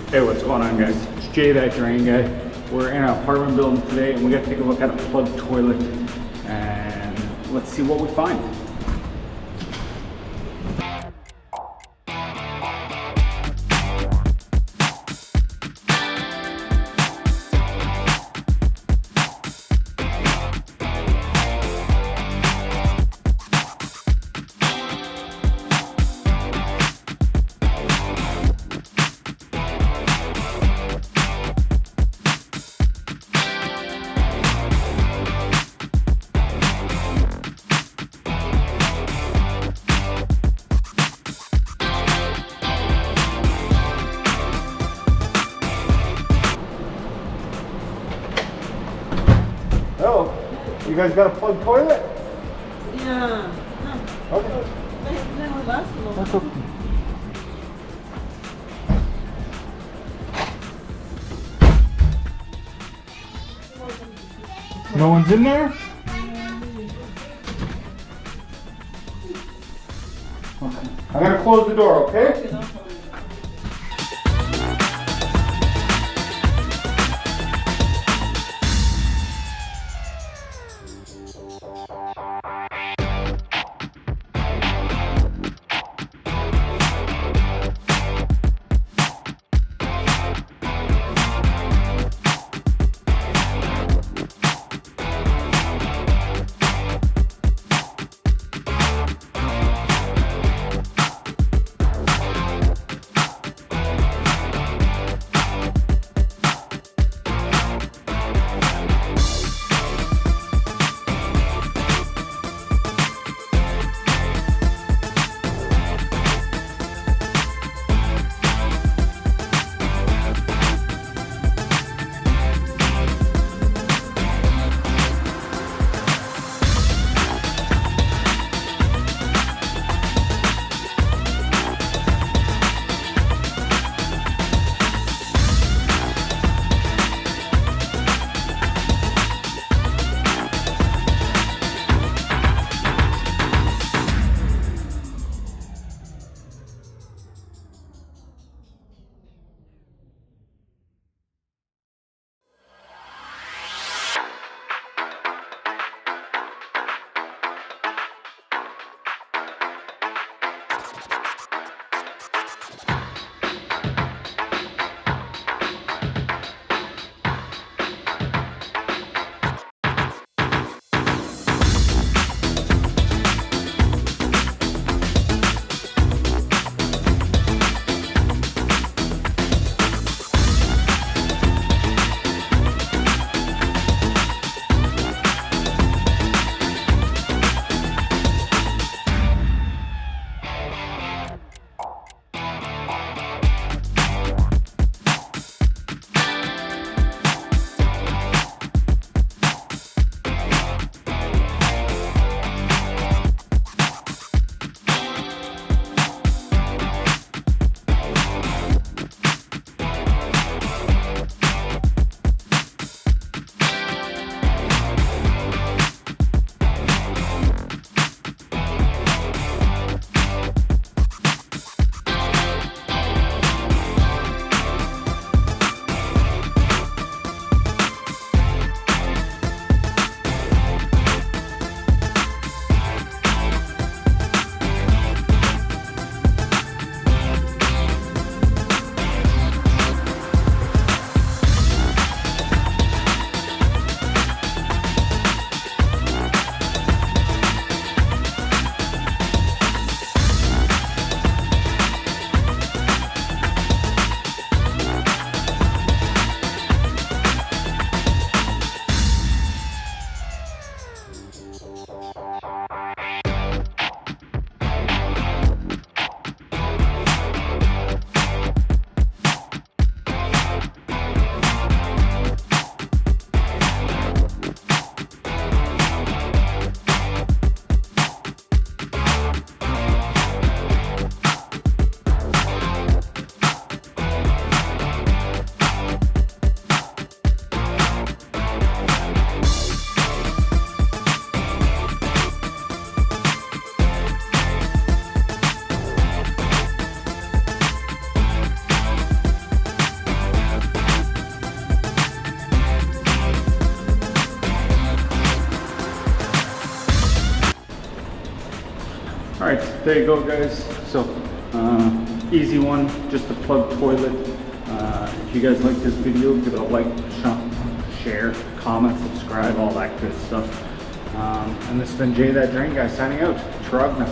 Hey, what's going on, guys? It's Jay, that drain guy. We're in an apartment building today and we got to take a look at a plugged toilet and let's see what we find. Oh, you guys got a plugged toilet? Yeah. Okay. That's okay. No one's in there? Okay. I'm gonna close the door, okay? there you go, guys. So easy one, just a plug toilet. If you guys like this video, give it a like, share, comment, subscribe, all that good stuff. And this has been Jay That Drain Guy signing out. Trogna.